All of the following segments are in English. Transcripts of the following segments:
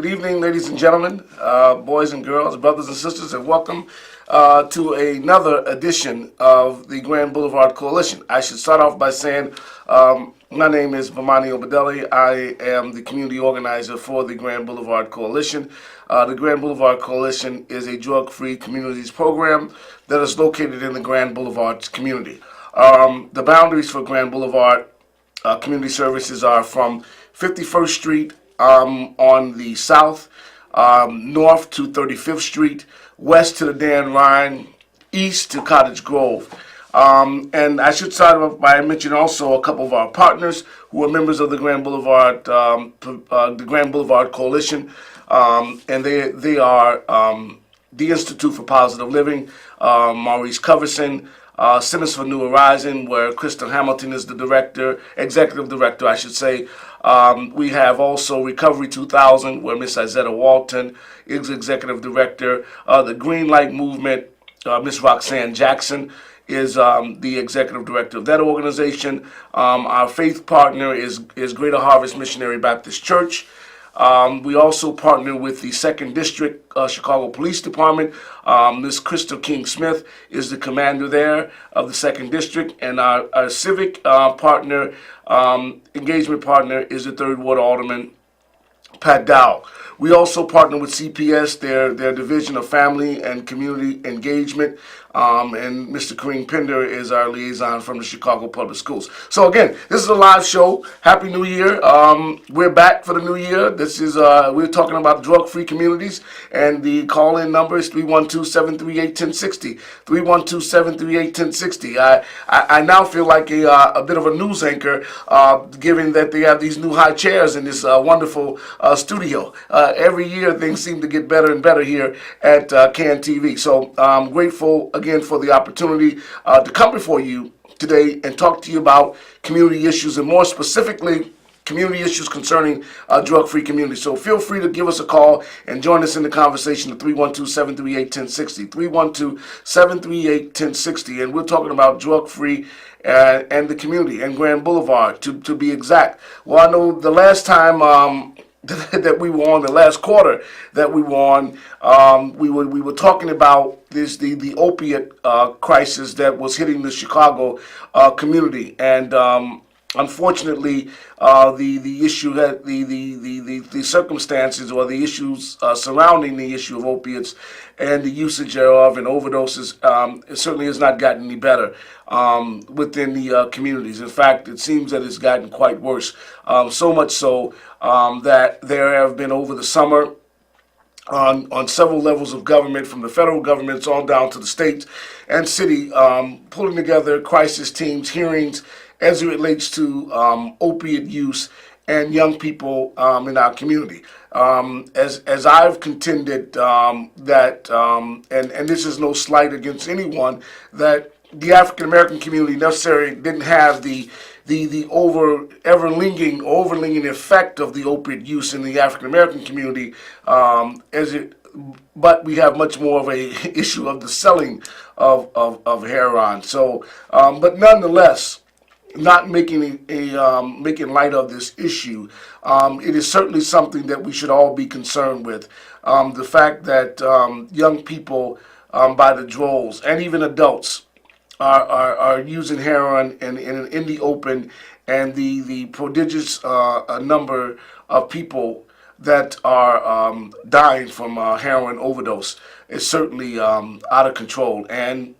Good evening, ladies and gentlemen, boys and girls, brothers and sisters, and welcome to another edition of the Grand Boulevard Coalition. I should start off by saying my name is Vamani Obadelli. I am the community organizer for the Grand Boulevard Coalition. The Grand Boulevard Coalition is a drug-free communities program that is located in the Grand Boulevard community. The boundaries for Grand Boulevard community services are from 51st Street on the south, north to 35th Street, west to the Dan Ryan, east to Cottage Grove. And I should start off by mentioning also a couple of our partners who are members of the Grand Boulevard, Coalition, and they are the Institute for Positive Living, Maurice Coverson, Centers for New Horizon, where Crystal Hamilton is the director, executive director, I should say. We have also Recovery 2000, where Miss Izetta Walton is executive director. The Green Light Movement, Miss Roxanne Jackson is the executive director of that organization. Our faith partner is Greater Harvest Missionary Baptist Church. We also partner with the 2nd District Chicago Police Department. Ms. Crystal King Smith is the commander there of the 2nd District, and our civic partner, engagement partner, is the 3rd Ward Alderman, Pat Dow. We also partner with CPS, their division of family and community engagement, and Mr. Kareem Pinder is our liaison from the Chicago Public Schools. So again, this is a live show. Happy New Year. We're back for the new year. This is we're talking about drug-free communities, and the call-in number is 312-738-1060. 312-738-1060. I now feel like a bit of a news anchor, given that they have these new high chairs in this wonderful studio. Every year things seem to get better and better here at CAN TV. So I'm grateful again for the opportunity to come before you today and talk to you about community issues, and more specifically community issues concerning drug-free communities. So feel free to give us a call and join us in the conversation at 312-738-1060. 312-738-1060. And we're talking about drug-free and the community and Grand Boulevard, to be exact. Well, I know the last time that we were on, the last quarter that we were on, we were talking about the opiate crisis that was hitting the Chicago community, and unfortunately, the issue that the circumstances or the issues surrounding the issue of opiates and the usage thereof and overdoses, it certainly has not gotten any better within the communities. In fact, it seems that it's gotten quite worse. So much so that there have been, over the summer, on several levels of government, from the federal governments on down to the state and city, pulling together crisis teams, hearings as it relates to opiate use and young people in our community. As I've contended that, and this is no slight against anyone, that the African American community necessarily didn't have the overlinging effect of the opiate use in the African American community, but we have much more of a issue of the selling of heroin. So, but nonetheless, not making making light of this issue, it is certainly something that we should all be concerned with. The fact that young people by the droves, and even adults, are using heroin in the open, and the prodigious number of people that are dying from heroin overdose is certainly out of control. And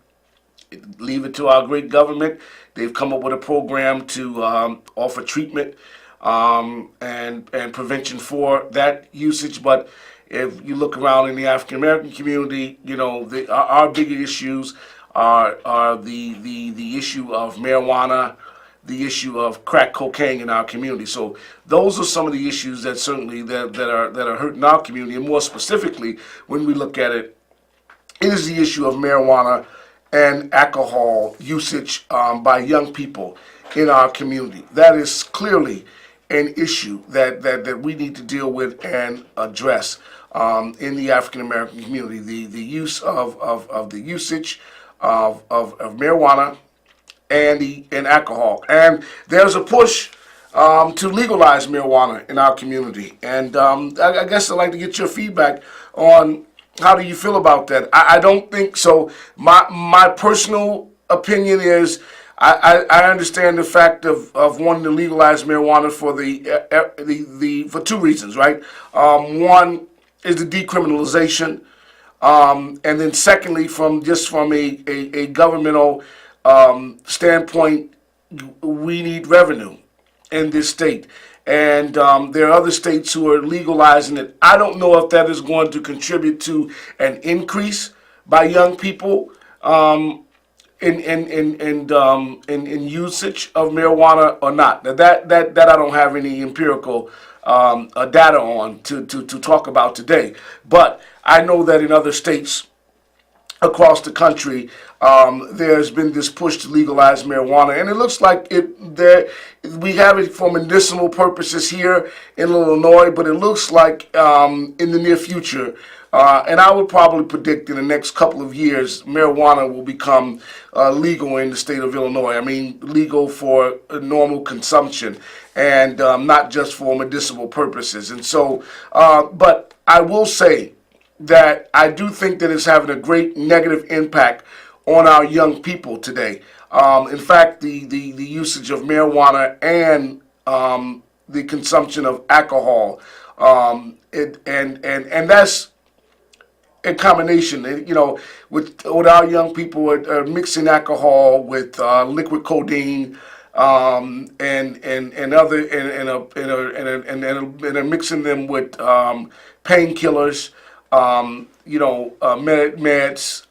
leave it to our great government. They've come up with a program to offer treatment and prevention for that usage. But if you look around in the African American community, you know, our bigger issues are the issue of marijuana, the issue of crack cocaine in our community. So those are some of the issues that certainly that are hurting our community. And more specifically, when we look at it, it is the issue of marijuana and alcohol usage by young people in our community. That is clearly an issue that we need to deal with and address in the African American community. The use of the usage of marijuana and alcohol. And there's a push to legalize marijuana in our community. And I guess I'd like to get your feedback on how do you feel about that. I don't think so. My personal opinion is I understand the fact of wanting to legalize marijuana for the for two reasons, right? One is the decriminalization, and then secondly, from a governmental standpoint, we need revenue in this state. And there are other states who are legalizing it. I don't know if that is going to contribute to an increase by young people in usage of marijuana or not. Now that I don't have any empirical data on to talk about today. But I know that in other states across the country, there's been this push to legalize marijuana, and it looks like we have it for medicinal purposes here in Illinois, but it looks like in the near future, and I would probably predict in the next couple of years, marijuana will become legal in the state of Illinois. I mean, legal for normal consumption and not just for medicinal purposes. And so, but I will say that I do think that it's having a great negative impact on our young people today. In fact, the usage of marijuana and the consumption of alcohol, and that's a combination. With our young people are mixing alcohol with liquid codeine, and other and are mixing them with painkillers. Meds,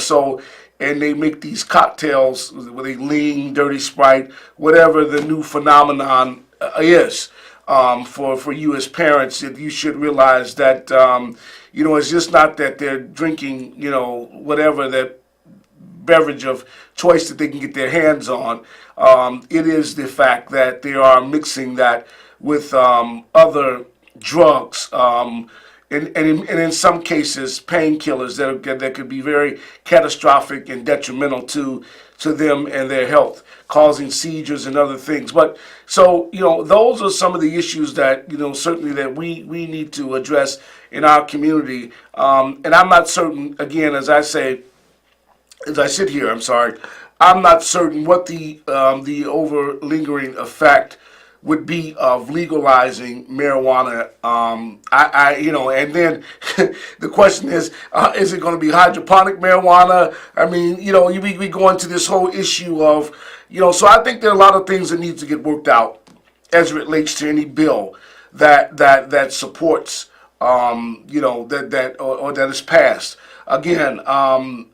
so, and they make these cocktails where they lean, dirty Sprite, whatever the new phenomenon is. For you as parents, that you should realize that, it's just not that they're drinking, whatever that beverage of choice that they can get their hands on. It is the fact that they are mixing that with other drugs, and in some cases, painkillers that could be very catastrophic and detrimental to them and their health, causing seizures and other things. But so those are some of the issues that certainly that we need to address in our community. And I'm not certain. Again, as I sit here, I'm not certain what the over lingering effect would be of legalizing marijuana. And then the question is it going to be hydroponic marijuana? I mean, we go into this whole issue of, so I think there are a lot of things that need to get worked out as it relates to any bill that supports, that is passed. Again, I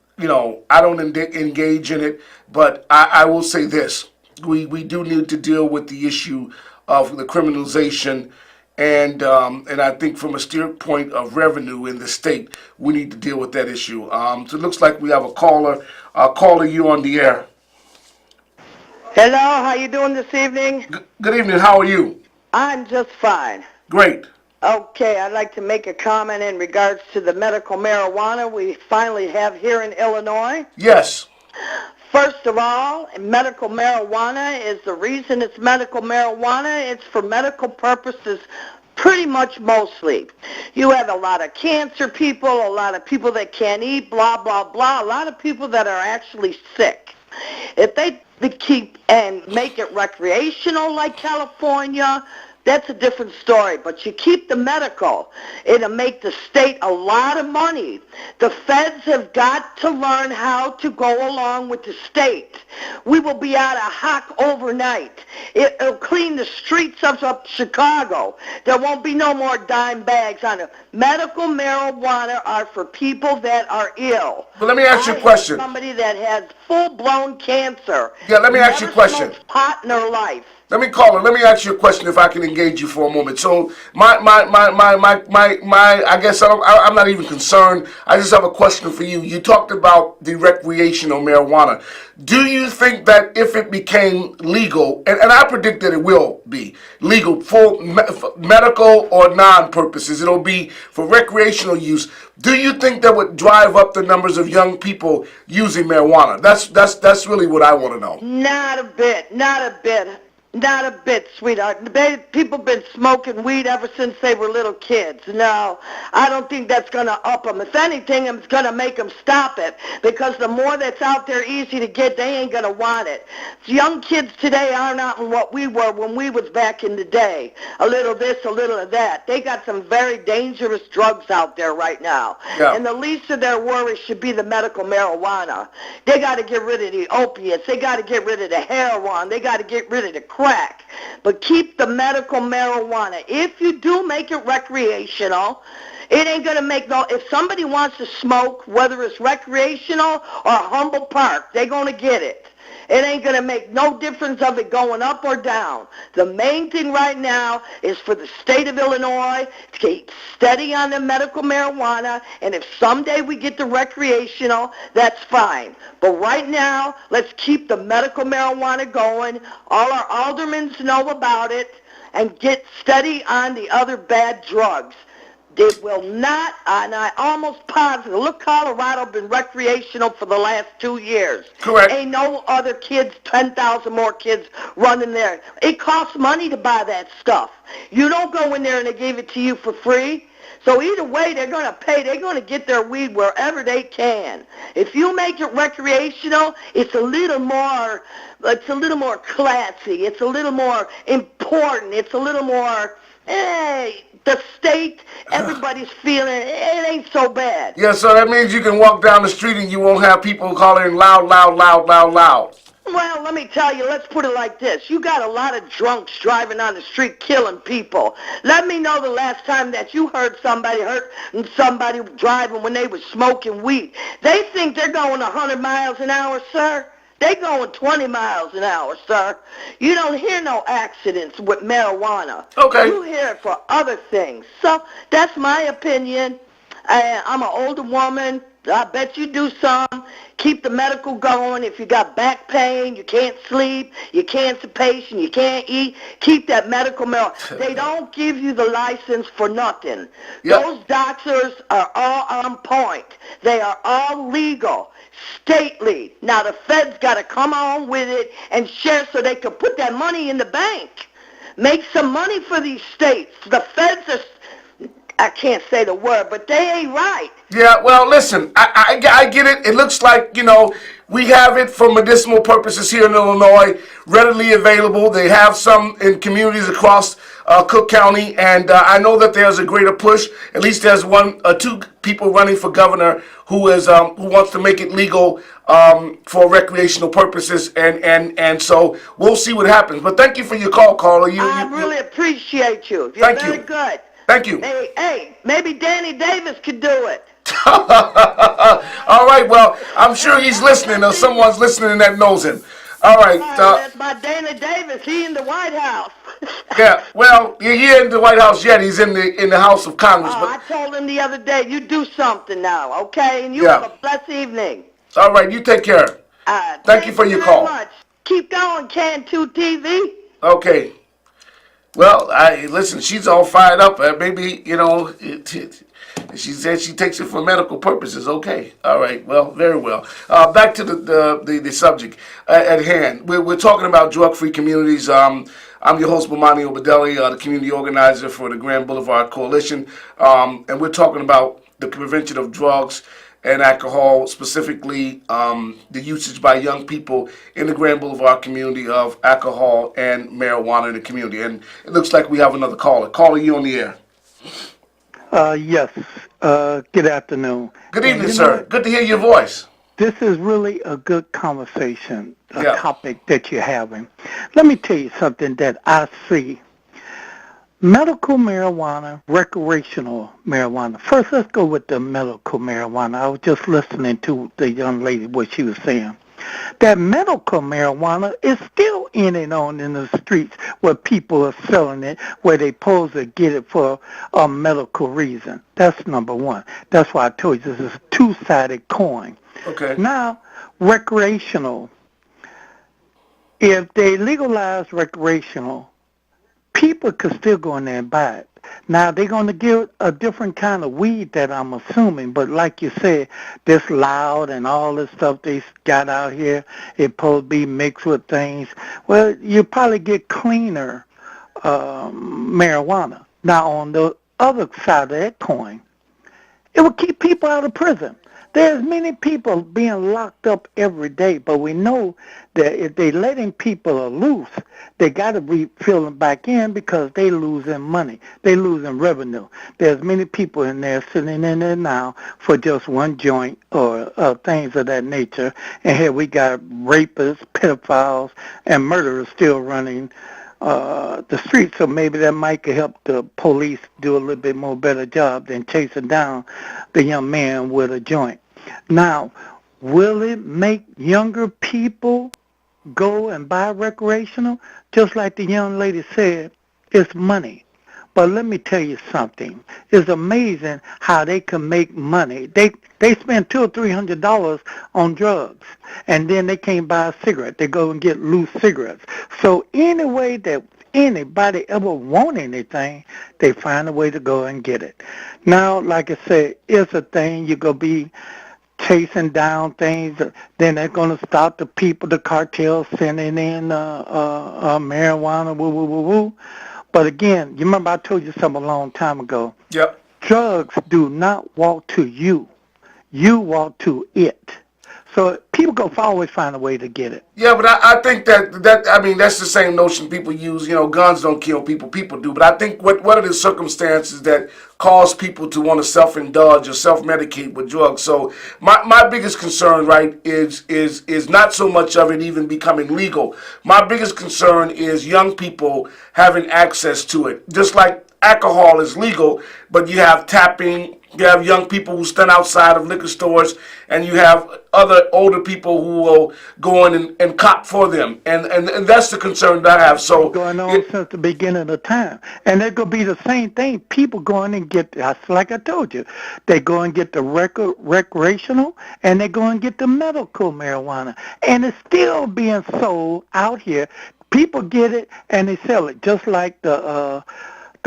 don't engage in it, but I will say this. We do need to deal with the issue of the criminalization, and I think from a standpoint of revenue in the state, we need to deal with that issue. So it looks like we have a caller. Caller, you on the air. Hello, how you doing this evening? Good evening. How are you? I'm just fine. Great. Okay, I'd like to make a comment in regards to the medical marijuana we finally have here in Illinois. Yes. First of all, medical marijuana is the reason it's medical marijuana. It's for medical purposes pretty much mostly. You have a lot of cancer people, a lot of people that can't eat, blah, blah, blah, a lot of people that are actually sick. If they keep and make it recreational like California, that's a different story. But you keep the medical, it'll make the state a lot of money. The feds have got to learn how to go along with the state. We will be out of hock overnight. It'll clean the streets of Chicago. There won't be no more dime bags on it. Medical marijuana are for people that are ill. But let me ask you a question. Somebody that has full-blown cancer. Yeah, let me ask you a question. Never smoked pot in their life. Let me ask you a question if I can engage you for a moment. So I guess I'm not even concerned. I just have a question for you. You talked about the recreational marijuana. Do you think that if it became legal, and I predict that it will be legal for medical or non-purposes, it'll be for recreational use, do you think that would drive up the numbers of young people using marijuana? That's really what I want to know. Not a bit. Not a bit, sweetheart. People been smoking weed ever since they were little kids. No, I don't think that's going to up them. If anything, it's going to make them stop it, because the more that's out there easy to get, they ain't going to want it. Young kids today are not in what we were when we was back in the day. A little this, a little of that. They got some very dangerous drugs out there right now. Yeah. And the least of their worries should be the medical marijuana. They got to get rid of the opiates. They got to get rid of the heroin. They got to get rid of the crack. But keep the medical marijuana. If you do make it recreational, it ain't going to make no... If somebody wants to smoke, whether it's recreational or Humble Park, they're going to get it. It ain't going to make no difference of it going up or down. The main thing right now is for the state of Illinois to keep steady on the medical marijuana, and if someday we get the recreational, that's fine. But right now, let's keep the medical marijuana going. All our aldermen know about it, and get steady on the other bad drugs. It will not, and I almost positive, look, Colorado been recreational for the last 2 years. Correct. Ain't no other kids, 10,000 more kids running there. It costs money to buy that stuff. You don't go in there and they give it to you for free. So either way, they're going to pay. They're going to get their weed wherever they can. If you make it recreational, it's a little more classy. It's a little more important. It's a little more, hey, the state, everybody's feeling it ain't so bad. Yeah, so that means you can walk down the street and you won't have people calling loud, loud, loud, loud, loud. Well, let me tell you, let's put it like this. You got a lot of drunks driving on the street killing people. Let me know the last time that you heard somebody driving when they was smoking weed. They think they're going 100 miles an hour, sir. They going 20 miles an hour, sir. You don't hear no accidents with marijuana. Okay. You hear it for other things. So that's my opinion. I'm an older woman. I bet you do some. Keep the medical going. If you got back pain, you can't sleep, you're constipation, you can't eat, keep that medical marijuana. They don't give you the license for nothing. Yep. Those doctors are all on point. They are all legal, stately. Now the feds got to come on with it and share so they can put that money in the bank. Make some money for these states. The feds are... I can't say the word, but they ain't right. Yeah, well, listen, I get it. It looks like, we have it for medicinal purposes here in Illinois, readily available. They have some in communities across Cook County, and I know that there's a greater push. At least there's two people running for governor who wants to make it legal for recreational purposes, and so we'll see what happens. But thank you for your call, caller. I really appreciate you. You're Thank very you. good. Thank you. Hey, maybe Danny Davis could do it. All right, well, I'm sure he's listening, or someone's listening that knows him. All right. That's my Danny Davis. He in the White House. Yeah, well, he ain't in the White House yet. He's in the House of Congress. I told him the other day, you do something now, okay? And you Yeah. have a blessed evening. All right, you take care. Thank you for your call. Very much. Keep going, Can2 TV. Okay. Well, listen, she's all fired up. Maybe, she said she takes it for medical purposes. Okay. All right. Well, very well. Back to the subject at hand. We're talking about drug-free communities. I'm your host, Bomani Obedelli, the community organizer for the Grand Boulevard Coalition. And we're talking about the prevention of drugs and alcohol, specifically the usage by young people in the Grand Boulevard community of alcohol and marijuana in the community. And it looks like we have another caller. Caller, you on the air. Yes. Good afternoon. Good evening, sir. Good to hear your voice. This is really a good conversation, Yeah. topic that you're having. Let me tell you something that I see. Medical marijuana, recreational marijuana. First, let's go with the medical marijuana. I was just listening to the young lady, what she was saying. That medical marijuana is still in and on in the streets where people are selling it, where they pose to get it for a medical reason. That's number one. That's why I told you this is a two-sided coin. Okay. Now, recreational. If they legalize recreational, people could still go in there and buy it. Now, they're going to give a different kind of weed that I'm assuming, but like you said, this loud and all this stuff they got out here, it supposed to be mixed with things. Well, you probably get cleaner marijuana. Now, on the other side of that coin, it will keep people out of prison. There's many people being locked up every day, but we know that if they letting people loose, they got to be filling back in because they losing money. They losing revenue. There's many people in there sitting in there now for just one joint or things of that nature. And here we got rapists, pedophiles, and murderers still running the streets, so maybe that might help the police do a little bit more better job than chasing down the young man with a joint. Now, will it make younger people go and buy recreational? Just like the young lady said, it's money. But let me tell you something. It's amazing how they can make money. They spend $200 or $300 on drugs, and then they can't buy a cigarette. They go and get loose cigarettes. So any way that anybody ever want anything, they find a way to go and get it. Now, like I said, it's a thing. You're going to be chasing down things. Then they're going to stop the people, the cartels sending in marijuana, woo. But again, you remember I told you something a long time ago. Yep. Drugs do not walk to you. You walk to it. So people go always find a way to get it. Yeah, but I think that's the same notion people use. You know, guns don't kill people, people do. But I think what are the circumstances that cause people to want to self-indulge or self-medicate with drugs? So my biggest concern, right, is not so much of it even becoming legal. My biggest concern is young people having access to it. Just like alcohol is legal, but you have tapping. You have young people who stand outside of liquor stores, and you have other older people who will go in and cop for them. And that's the concern that I have. So going on since the beginning of time. And it could be the same thing. People go in and get, like I told you, they go and get the recreational, and they go and get the medical marijuana. And it's still being sold out here. People get it, and they sell it, just like the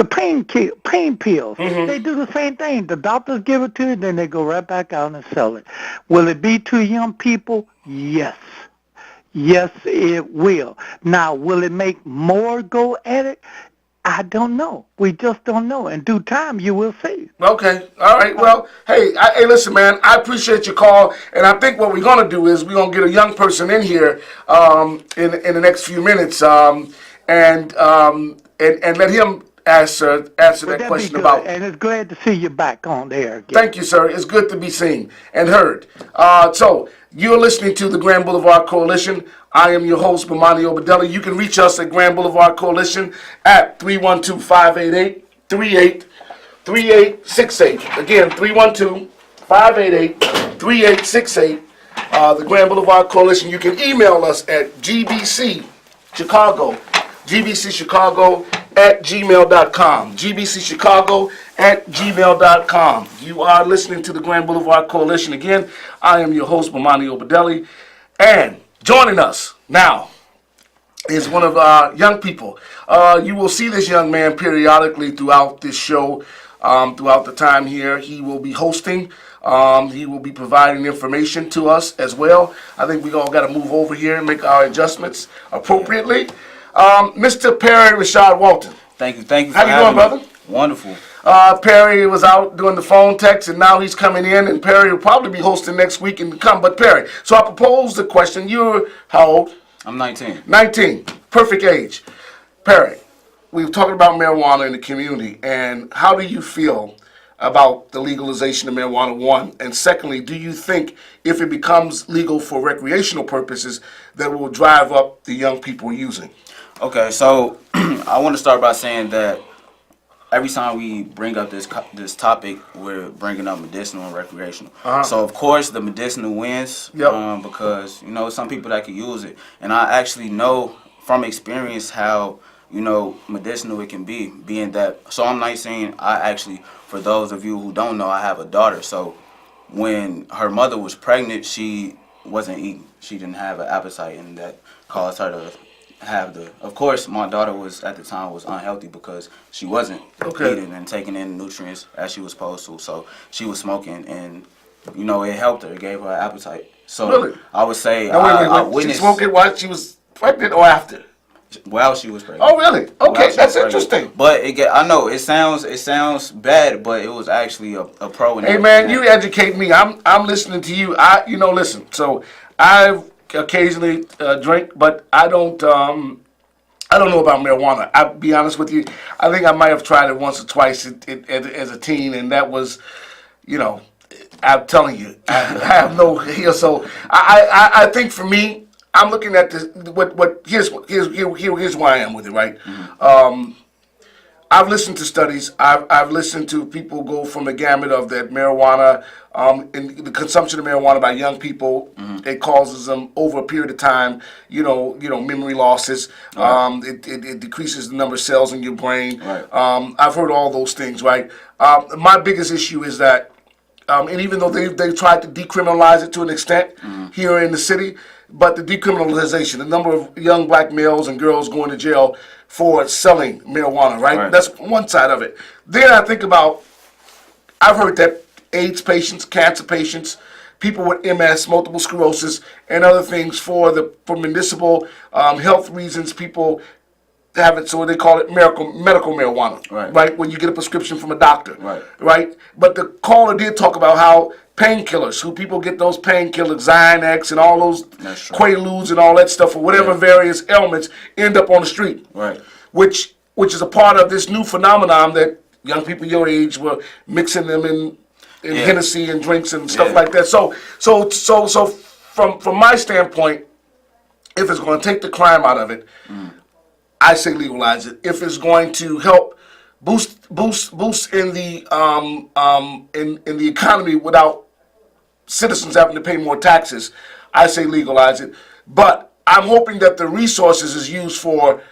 pain pills. Mm-hmm. They do the same thing. The doctors give it to you, then they go right back out and sell it. Will it be to young people? Yes. Yes, it will. Now, will it make more go at it? I don't know. We just don't know. In due time, you will see. Okay. All right. Well, hey, listen, man, I appreciate your call. And I think what we're going to do is we're going to get a young person in here in the next few minutes and let him answer that question about. And it's glad to see you back on there again. Thank you, sir. It's good to be seen and heard. So you're listening to the Grand Boulevard Coalition. I am your host, Bomani Obadeli. You can reach us at Grand Boulevard Coalition at 312-588-3868. Again, 312-588-3868. The Grand Boulevard Coalition. You can email us at gbcchicago@gmail.com. gbcchicago@gmail.com. You are listening to the Grand Boulevard Coalition. Again, I am your host, Bomani Obadeli. And joining us now is one of our young people. You will see this young man periodically throughout this show, throughout the time here. He will be hosting. He will be providing information to us as well. I think we all got to move over here and make our adjustments appropriately. Mr. Perry Rashad Walton. Thank you. How you doing, brother? Wonderful. Perry was out doing the phone text, and now he's coming in, and Perry will probably be hosting next week and come. But Perry, so I propose the question. You're how old? I'm 19. 19. Perfect age. Perry, we've talked about marijuana in the community, and how do you feel about the legalization of marijuana, one? And secondly, do you think if it becomes legal for recreational purposes, that will drive up the young people using? Okay, so I want to start by saying that every time we bring up this topic, we're bringing up medicinal and recreational. Uh-huh. So of course the medicinal wins. Yep. Because some people that can use it, and I actually know from experience how medicinal it can be. Being that, so I'm not saying for those of you who don't know, I have a daughter. So when her mother was pregnant, she wasn't eating. She didn't have an appetite, and that caused her to have the. Of course, my daughter was at the time was unhealthy because she wasn't eating and taking in nutrients as she was supposed to. So she was smoking, and you know it helped her. It gave her an appetite. So Really? I would say Now, I wait. She witnessed smoked it while she was pregnant or after? while she was pregnant. Oh, really? Okay, that's interesting. But I know it sounds bad, but it was actually a pro. Hey man, you educate me. I'm listening to you. Listen. So I occasionally drink, but I don't know about marijuana. I'll be honest with you. I think I might have tried it once or twice as a teen, and that was, I'm telling you, I have no. So I think for me, I'm looking at this. Here's why I am with it. Right. I've listened to studies. I've listened to people go from the gamut of that marijuana, and the consumption of marijuana by young people. It causes them over a period of time, memory losses. Right. It decreases the number of cells in your brain. Right. I've heard all those things. Right. My biggest issue is that, and even though they tried to decriminalize it to an extent here in the city, but the decriminalization, the number of young black males and girls going to jail for selling marijuana, right? That's one side of it. Then I think about, I've heard that AIDS patients, cancer patients, people with MS, multiple sclerosis, and other things for municipal health reasons, people have it, so they call it medical marijuana, right? When you get a prescription from a doctor, right? But the caller did talk about how painkillers, who people get those painkillers, Xanax and all those Quaaludes and all that stuff for whatever various ailments, end up on the street, right? Which is a part of this new phenomenon that young people your age were mixing them in Hennessy and drinks and stuff like that. So from my standpoint, if it's going to take the crime out of it, I say legalize it. If it's going to help boost in the in the economy without citizens having to pay more taxes, I say legalize it. But I'm hoping that the resources is used for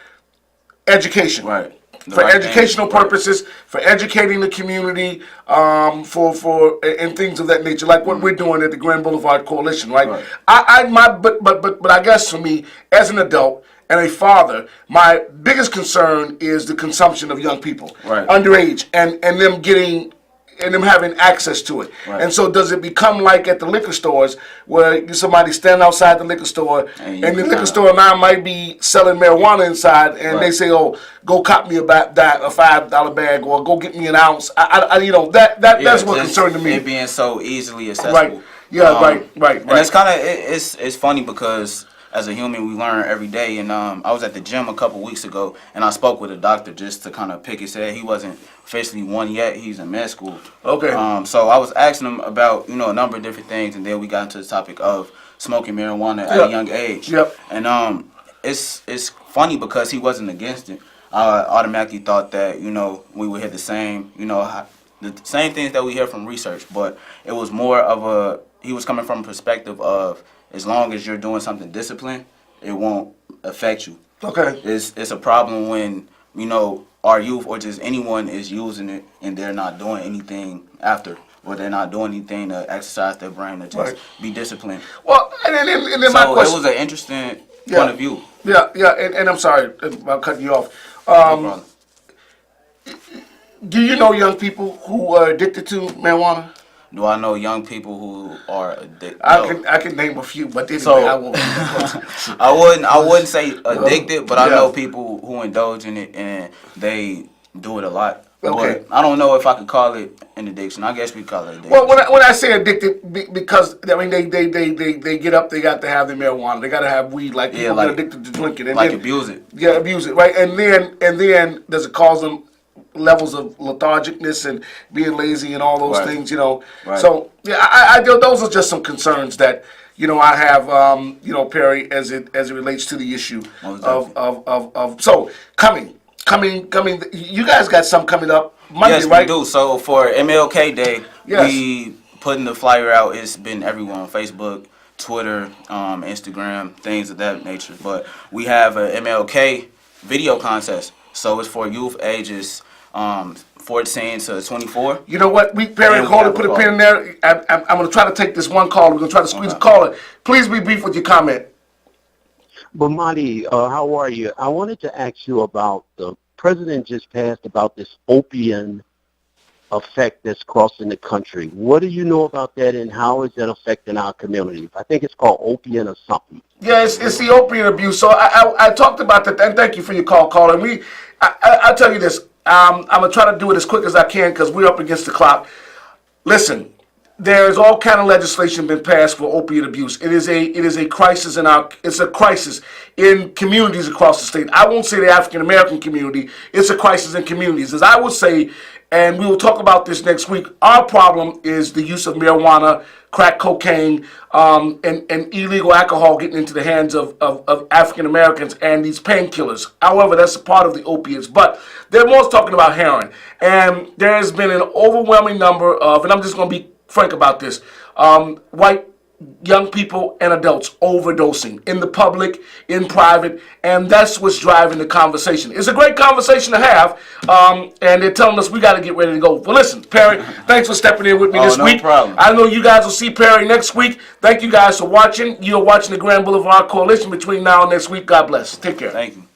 education, for educational purposes, for educating the community, for and things of that nature, like what we're doing at the Grand Boulevard Coalition, right? But I guess for me, as an adult and a father, my biggest concern is the consumption of young people, underage, and them getting and them having access to it. And so does it become like at the liquor stores where somebody stand outside the liquor store and the liquor store now might be selling marijuana inside and they say, oh, go cop me a $5 bag or go get me an ounce. That's what concerned to me. It being so easily accessible. Right. Yeah, right. And it's kind of, it's funny because as a human, we learn every day. And I was at the gym a couple weeks ago, and I spoke with a doctor just to kind of pick his head. He wasn't officially one yet. He's in med school. Okay. So I was asking him about, a number of different things, and then we got into the topic of smoking marijuana at a young age. And it's funny because he wasn't against it. I automatically thought that, we would hear the same, the same things that we hear from research, but it was more of he was coming from a perspective of, as long as you're doing something disciplined, it won't affect you. Okay. It's a problem when, our youth or just anyone is using it and they're not doing anything after, or they're not doing anything to exercise their brain to just be disciplined. Well, and then my question. So it was an interesting point of view. Yeah, and I'm sorry about cutting you off. Do you know young people who are addicted to marijuana? Do I know young people who are addicted? I can name a few, but anyway, I won't. I wouldn't say addicted, but I know people who indulge in it and they do it a lot. Okay. But I don't know if I could call it an addiction. I guess we call it addiction. Well, when I say addicted, because they get up, they got to have the marijuana, they got to have weed, like people get addicted to drinking, and like then, abuse it. Yeah, abuse it, right? And then does it cause them levels of lethargicness and being lazy and all those things, Right. So I those are just some concerns that I have, Perry, as it relates to the issue of so coming. You guys got some coming up Monday, yes, right? Yes, we do. So for MLK Day, we putting the flyer out. It's been everywhere on Facebook, Twitter, Instagram, things of that nature. But we have a MLK video contest. So it's for youth ages 14 to 24. You know what? Perry, hold it, put a pin in there. I'm going to try to take this one call. We're going to try to squeeze a caller. Please be brief with your comment. But Marty, how are you? I wanted to ask you about the president just passed about this opium effect that's crossing the country. What do you know about that, and how is that affecting our communities? I think it's called opium or something. Yeah, it's the opiate abuse. So I talked about that, and thank you for your call, caller. I'll tell you this. I'm gonna try to do it as quick as I can because we're up against the clock. Listen, there's all kind of legislation been passed for opiate abuse. It is a crisis it's a crisis in communities across the state. I won't say the African American community. It's a crisis in communities, as I would say, and we will talk about this next week. Our problem is the use of marijuana, crack cocaine, and illegal alcohol getting into the hands of African Americans and these painkillers. However, that's a part of the opiates. But they're most talking about heroin. And there has been an overwhelming number of, and I'm just going to be frank about this, white young people and adults overdosing in the public, in private, and that's what's driving the conversation. It's a great conversation to have, and they're telling us we got to get ready to go. Well, listen, Perry, thanks for stepping in with me this week. No problem. I know you guys will see Perry next week. Thank you guys for watching. You're watching the Grand Boulevard Coalition between now and next week. God bless. Take care. Thank you.